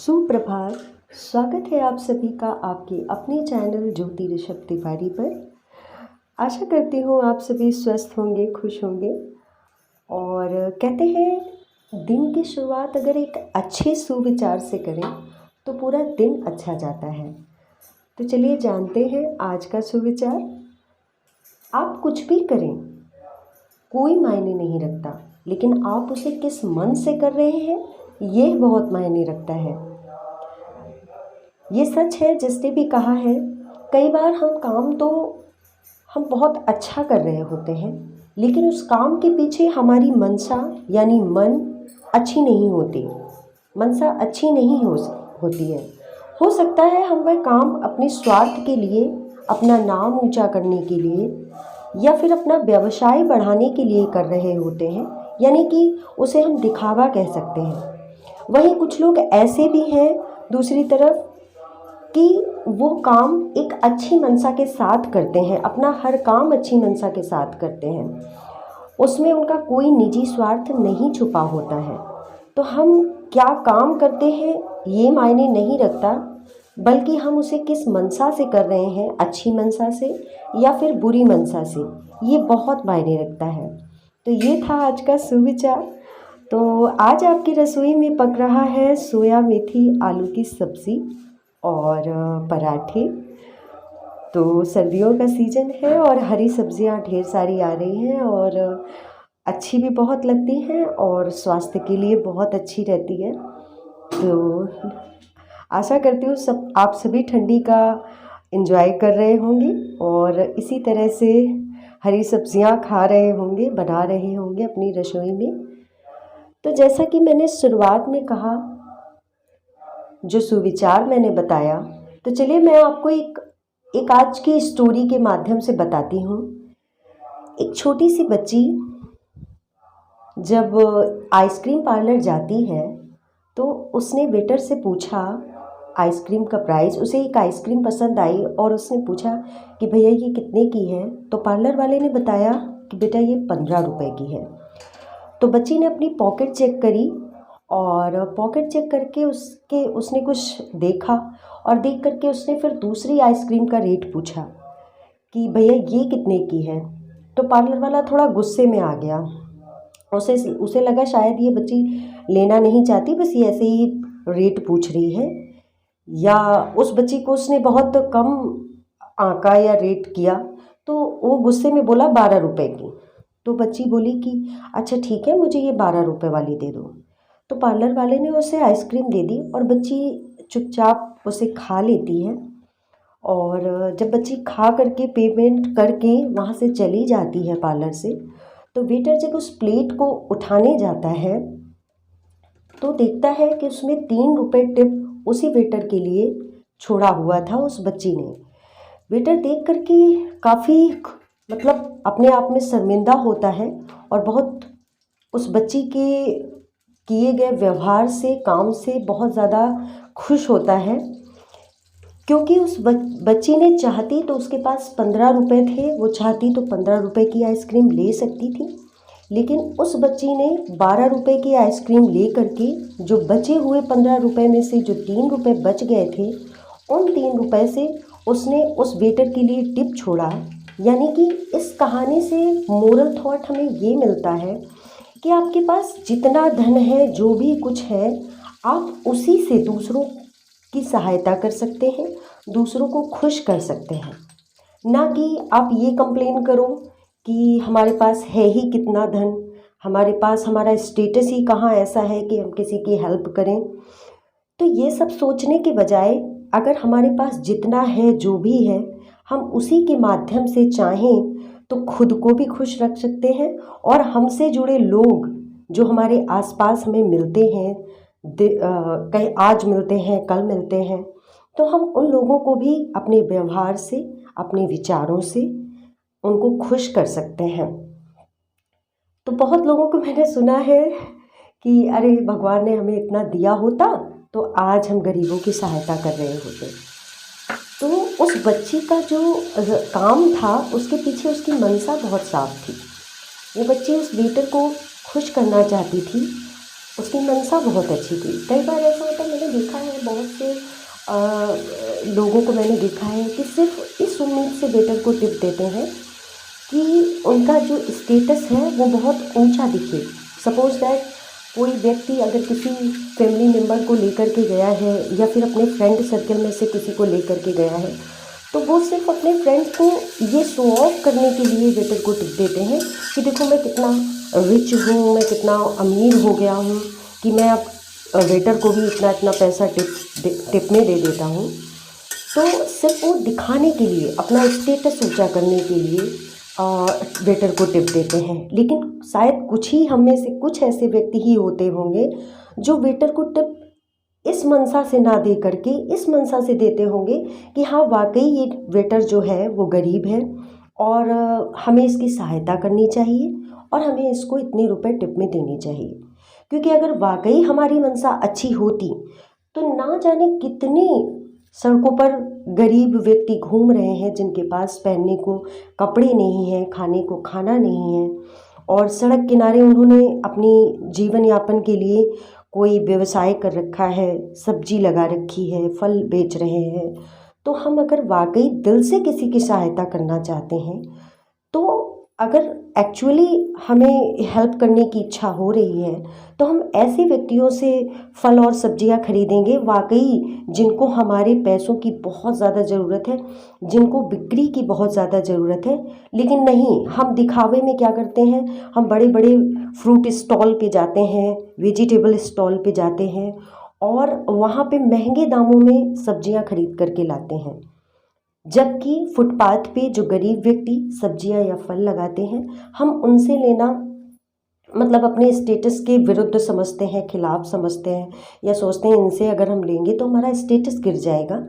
सुप्रभात। स्वागत है आप सभी का आपके अपने चैनल ज्योति ऋषभ तिवारी पर। आशा करती हूँ आप सभी स्वस्थ होंगे, खुश होंगे। और कहते हैं दिन की शुरुआत अगर एक अच्छे सुविचार से करें तो पूरा दिन अच्छा जाता है। तो चलिए जानते हैं आज का सुविचार। आप कुछ भी करें कोई मायने नहीं रखता, लेकिन आप उसे किस मन से कर रहे हैं ये बहुत मायने रखता है। ये सच है जिसने भी कहा है। कई बार हम बहुत अच्छा कर रहे होते हैं, लेकिन उस काम के पीछे हमारी मंशा यानी मन अच्छी नहीं होती। मंशा अच्छी नहीं होती है। हो सकता है हम वह काम अपने स्वार्थ के लिए, अपना नाम ऊंचा करने के लिए या फिर अपना व्यवसाय बढ़ाने के लिए कर रहे होते हैं, यानी कि उसे हम दिखावा कह सकते हैं। वहीं कुछ लोग ऐसे भी हैं दूसरी तरफ कि वो काम एक अच्छी मंशा के साथ करते हैं, अपना हर काम अच्छी मंशा के साथ करते हैं, उसमें उनका कोई निजी स्वार्थ नहीं छुपा होता है। तो हम क्या काम करते हैं ये मायने नहीं रखता, बल्कि हम उसे किस मंशा से कर रहे हैं, अच्छी मंशा से या फिर बुरी मंशा से, ये बहुत मायने रखता है। तो ये था आज का सुविचार। तो आज आपकी रसोई में पक रहा है सोया मेथी आलू की सब्ज़ी और पराठे। तो सर्दियों का सीज़न है और हरी सब्जियां ढेर सारी आ रही हैं और अच्छी भी बहुत लगती हैं और स्वास्थ्य के लिए बहुत अच्छी रहती है। तो आशा करती हूँ आप सभी ठंडी का एंजॉय कर रहे होंगे और इसी तरह से हरी सब्जियां खा रहे होंगे, बना रहे होंगे अपनी रसोई में। तो जैसा कि मैंने शुरुआत में कहा, जो सुविचार मैंने बताया, तो चलिए मैं आपको एक आज की स्टोरी के माध्यम से बताती हूँ। एक छोटी सी बच्ची जब आइसक्रीम पार्लर जाती है तो उसने वेटर से पूछा आइसक्रीम का प्राइस। उसे एक आइसक्रीम पसंद आई और उसने पूछा कि भैया ये कितने की है। तो पार्लर वाले ने बताया कि बेटा ये 15 रुपए की है। तो बच्ची ने अपनी पॉकेट चेक करी और पॉकेट चेक करके उसने कुछ देखा और देख करके उसने फिर दूसरी आइसक्रीम का रेट पूछा कि भैया ये कितने की है। तो पार्लर वाला थोड़ा गुस्से में आ गया। उसे लगा शायद ये बच्ची लेना नहीं चाहती, बस ये ऐसे ही रेट पूछ रही है, या उस बच्ची को उसने बहुत कम आंका या रेट किया। तो वो गुस्से में बोला 12 रुपए की। तो बच्ची बोली कि अच्छा ठीक है, मुझे ये 12 रुपए वाली दे दो। तो पार्लर वाले ने उसे आइसक्रीम दे दी और बच्ची चुपचाप उसे खा लेती है। और जब बच्ची खा करके पेमेंट करके वहाँ से चली जाती है पार्लर से, तो वेटर जब उस प्लेट को उठाने जाता है तो देखता है कि उसमें 3 रुपए टिप उसी वेटर के लिए छोड़ा हुआ था उस बच्ची ने। वेटर देख करके काफ़ी अपने आप में शर्मिंदा होता है और बहुत उस बच्ची के किए गए व्यवहार से, काम से बहुत ज़्यादा खुश होता है, क्योंकि उस बच्ची ने चाहती तो उसके पास 15 रुपए थे, वो चाहती तो 15 रुपए की आइसक्रीम ले सकती थी, लेकिन उस बच्ची ने 12 रुपए की आइसक्रीम ले करके जो बचे हुए 15 रुपए में से जो 3 रुपए बच गए थे, उन 3 रुपए से उसने उस वेटर के लिए टिप छोड़ा। यानी कि इस कहानी से मोरल थॉट हमें ये मिलता है कि आपके पास जितना धन है, जो भी कुछ है, आप उसी से दूसरों की सहायता कर सकते हैं, दूसरों को खुश कर सकते हैं। ना कि आप ये कंप्लेन करो कि हमारे पास है ही कितना धन, हमारे पास हमारा स्टेटस ही कहाँ ऐसा है कि हम किसी की हेल्प करें। तो ये सब सोचने के बजाय अगर हमारे पास जितना है, जो भी है, हम उसी के माध्यम से चाहें तो खुद को भी खुश रख सकते हैं और हमसे जुड़े लोग जो हमारे आसपास हमें मिलते हैं, कहीं आज मिलते हैं, कल मिलते हैं, तो हम उन लोगों को भी अपने व्यवहार से, अपने विचारों से उनको खुश कर सकते हैं। तो बहुत लोगों को मैंने सुना है कि अरे भगवान ने हमें इतना दिया होता तो आज हम गरीबों की सहायता कर रहे होते। तो उस बच्ची का जो काम था, उसके पीछे उसकी मंशा बहुत साफ थी। वो बच्ची उस वेटर को खुश करना चाहती थी उसकी मंशा बहुत अच्छी थी। कई बार ऐसा होता है, मैंने देखा है बहुत से लोगों को मैंने देखा है कि सिर्फ इस उम्मीद से वेटर को टिप देते हैं कि उनका जो स्टेटस है वो बहुत ऊंचा दिखे। सपोज दैट कोई व्यक्ति अगर किसी फैमिली मेम्बर को लेकर के गया है या फिर अपने फ्रेंड सर्कल में से किसी को लेकर के गया है, तो वो सिर्फ अपने फ्रेंड्स को ये शो ऑफ करने के लिए वेटर को टिप देते हैं कि देखो मैं कितना रिच हूँ, मैं कितना अमीर हो गया हूँ कि मैं अब वेटर को भी इतना इतना पैसा टिप में दे देता हूँ। तो सिर्फ वो दिखाने के लिए, अपना स्टेटस ऊंचा करने के लिए वेटर को टिप देते हैं। लेकिन शायद कुछ ही हम में से कुछ ऐसे व्यक्ति ही होते होंगे जो वेटर को टिप इस मंशा से ना दे करके इस मंशा से देते होंगे कि हाँ वाकई ये वेटर जो है वो गरीब है और हमें इसकी सहायता करनी चाहिए और हमें इसको इतने रुपए टिप में देनी चाहिए। क्योंकि अगर वाकई हमारी मंशा अच्छी होती तो ना जाने कितने सड़कों पर गरीब व्यक्ति घूम रहे हैं जिनके पास पहनने को कपड़े नहीं हैं, खाने को खाना नहीं है, और सड़क किनारे उन्होंने अपनी जीवन यापन के लिए कोई व्यवसाय कर रखा है, सब्जी लगा रखी है, फल बेच रहे हैं। तो हम अगर वाकई दिल से किसी की सहायता करना चाहते हैं, तो अगर एक्चुअली हमें हेल्प करने की इच्छा हो रही है, तो हम ऐसे व्यक्तियों से फल और सब्जियां खरीदेंगे वाकई जिनको हमारे पैसों की बहुत ज़्यादा ज़रूरत है, जिनको बिक्री की बहुत ज़्यादा ज़रूरत है। लेकिन नहीं, हम दिखावे में क्या करते हैं, हम बड़े बड़े फ्रूट स्टॉल पे जाते हैं, वेजिटेबल स्टॉल पे जाते हैं और वहाँ पे महंगे दामों में सब्जियां खरीद करके लाते हैं। जबकि फुटपाथ पे जो गरीब व्यक्ति सब्जियां या फल लगाते हैं, हम उनसे लेना मतलब अपने स्टेटस के विरुद्ध समझते हैं, खिलाफ समझते हैं, या सोचते हैं इनसे अगर हम लेंगे तो हमारा स्टेटस गिर जाएगा।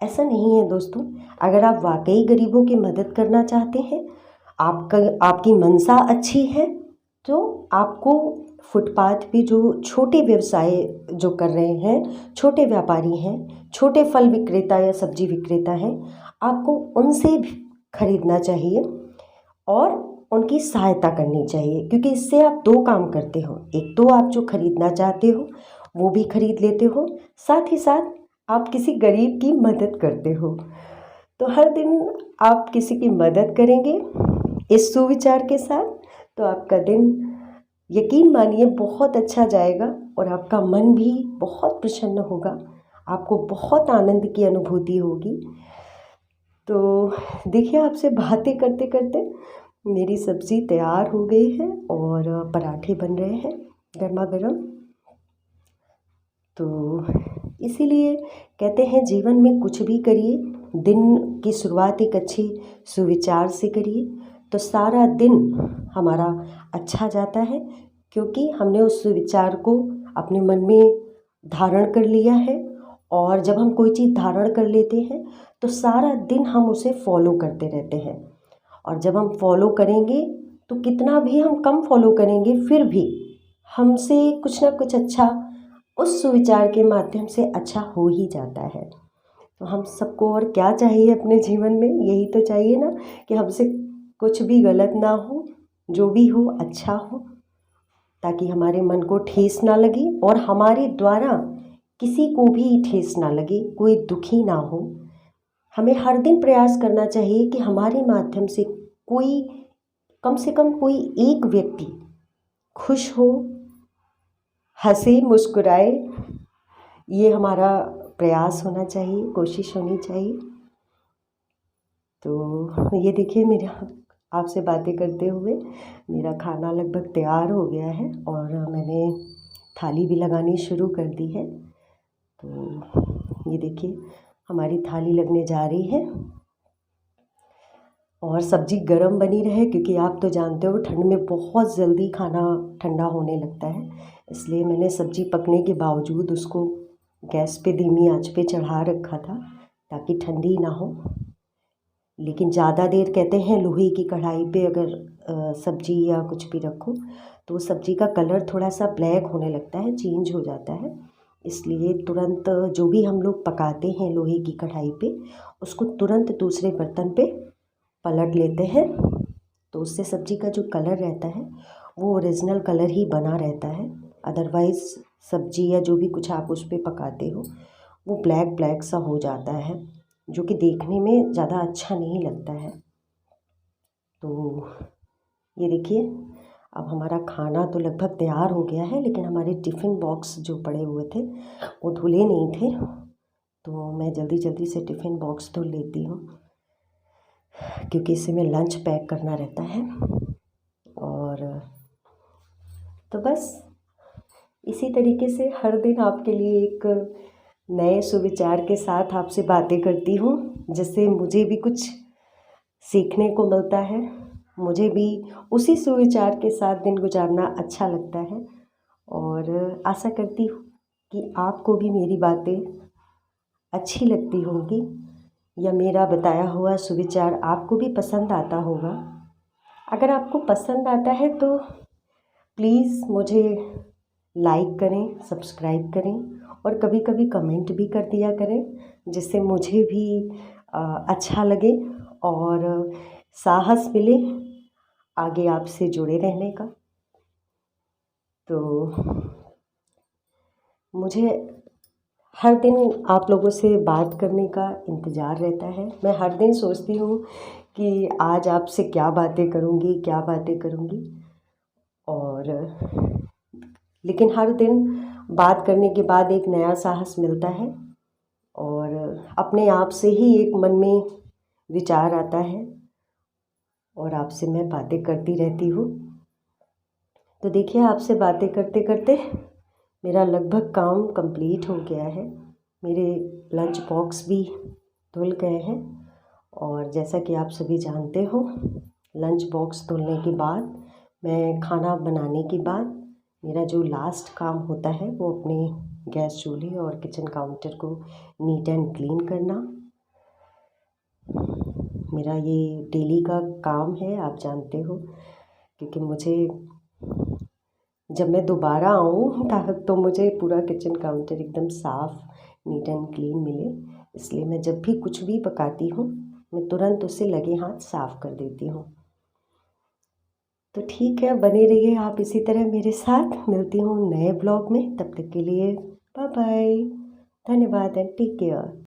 ऐसा नहीं है दोस्तों। अगर आप वाकई गरीबों की मदद करना चाहते हैं, आपकी मंशा अच्छी है, तो आपको फुटपाथ पे जो छोटे व्यवसाय जो कर रहे हैं, छोटे व्यापारी हैं, छोटे फल विक्रेता या सब्जी विक्रेता हैं, आपको उनसे भी खरीदना चाहिए और उनकी सहायता करनी चाहिए। क्योंकि इससे आप दो काम करते हो, एक तो आप जो खरीदना चाहते हो वो भी खरीद लेते हो, साथ ही साथ आप किसी गरीब की मदद करते हो। तो हर दिन आप किसी की मदद करेंगे इस सुविचार के साथ, तो आपका दिन यकीन मानिए बहुत अच्छा जाएगा और आपका मन भी बहुत प्रसन्न होगा, आपको बहुत आनंद की अनुभूति होगी। तो देखिए, आपसे बातें करते करते मेरी सब्ज़ी तैयार हो गई है और पराठे बन रहे हैं गर्मा गर्म। तो इसीलिए कहते हैं जीवन में कुछ भी करिए, दिन की शुरुआत एक अच्छी सुविचार से करिए तो सारा दिन हमारा अच्छा जाता है, क्योंकि हमने उस सुविचार को अपने मन में धारण कर लिया है। और जब हम कोई चीज़ धारण कर लेते हैं तो सारा दिन हम उसे फॉलो करते रहते हैं। और जब हम फॉलो करेंगे तो कितना भी हम कम फॉलो करेंगे, फिर भी हमसे कुछ ना कुछ अच्छा उस सुविचार के माध्यम से अच्छा हो ही जाता है। तो हम सबको और क्या चाहिए अपने जीवन में, यही तो चाहिए ना कि हमसे कुछ भी गलत ना हो, जो भी हो अच्छा हो, ताकि हमारे मन को ठेस ना लगे और हमारे द्वारा किसी को भी ठेस ना लगे, कोई दुखी ना हो। हमें हर दिन प्रयास करना चाहिए कि हमारे माध्यम से कोई, कम से कम कोई एक व्यक्ति खुश हो, हंसे, मुस्कुराए। ये हमारा प्रयास होना चाहिए, कोशिश होनी चाहिए। तो ये देखिए, मेरा आपसे बातें करते हुए मेरा खाना लगभग तैयार हो गया है और मैंने थाली भी लगानी शुरू कर दी है। तो ये देखिए, हमारी थाली लगने जा रही है और सब्ज़ी गरम बनी रहे, क्योंकि आप तो जानते हो ठंड में बहुत जल्दी खाना ठंडा होने लगता है। इसलिए मैंने सब्ज़ी पकने के बावजूद उसको गैस पे धीमी आंच पे चढ़ा रखा था ताकि ठंडी ना हो। लेकिन ज़्यादा देर कहते हैं लोहे की कढ़ाई पे अगर सब्ज़ी या कुछ भी रखो तो सब्ज़ी का कलर थोड़ा सा ब्लैक होने लगता है, चेंज हो जाता है। इसलिए तुरंत जो भी हम लोग पकाते हैं लोहे की कढ़ाई पे, उसको तुरंत दूसरे बर्तन पे पलट लेते हैं, तो उससे सब्ज़ी का जो कलर रहता है वो ओरिजिनल कलर ही बना रहता है। अदरवाइज़ सब्ज़ी या जो भी कुछ आप उस पे पकाते हो वो ब्लैक ब्लैक सा हो जाता है, जो कि देखने में ज़्यादा अच्छा नहीं लगता है। तो ये देखिए, अब हमारा खाना तो लगभग तैयार हो गया है, लेकिन हमारे टिफ़िन बॉक्स जो पड़े हुए थे वो धुले नहीं थे, तो मैं जल्दी जल्दी से टिफ़िन बॉक्स धुल लेती हूँ, क्योंकि इससे में लंच पैक करना रहता है। और तो बस इसी तरीके से हर दिन आपके लिए एक नए सुविचार के साथ आपसे बातें करती हूँ, जिससे मुझे भी कुछ सीखने को मिलता है। मुझे भी उसी सुविचार के साथ दिन गुजारना अच्छा लगता है, और आशा करती हूँ कि आपको भी मेरी बातें अच्छी लगती होंगी, या मेरा बताया हुआ सुविचार आपको भी पसंद आता होगा। अगर आपको पसंद आता है तो प्लीज़ मुझे लाइक करें, सब्सक्राइब करें, और कभी कभी कमेंट भी कर दिया करें, जिससे मुझे भी अच्छा लगे और साहस मिले आगे आपसे जुड़े रहने का। तो मुझे हर दिन आप लोगों से बात करने का इंतज़ार रहता है। मैं हर दिन सोचती हूँ कि आज आपसे क्या बातें करूँगी, और लेकिन हर दिन बात करने के बाद एक नया साहस मिलता है, और अपने आप से ही एक मन में विचार आता है, और आपसे मैं बातें करती रहती हूँ। तो देखिए, आपसे बातें करते करते मेरा लगभग काम कंप्लीट हो गया है। मेरे लंच बॉक्स भी धुल गए हैं, और जैसा कि आप सभी जानते हो, लंच बॉक्स धुलने के बाद मैं खाना बनाने के बाद मेरा जो लास्ट काम होता है वो अपने गैस चूल्हे और किचन काउंटर को नीट एंड क्लीन करना। मेरा ये डेली का काम है, आप जानते हो, क्योंकि मुझे जब मैं दोबारा आऊँ तो मुझे पूरा किचन काउंटर एकदम साफ़, नीट एंड क्लीन मिले। इसलिए मैं जब भी कुछ भी पकाती हूँ मैं तुरंत उसे लगे हाथ साफ़ कर देती हूँ। तो ठीक है, बने रहिए आप इसी तरह मेरे साथ। मिलती हूँ नए ब्लॉग में, तब तक के लिए बाय बाय, धन्यवाद एंड टेक केयर।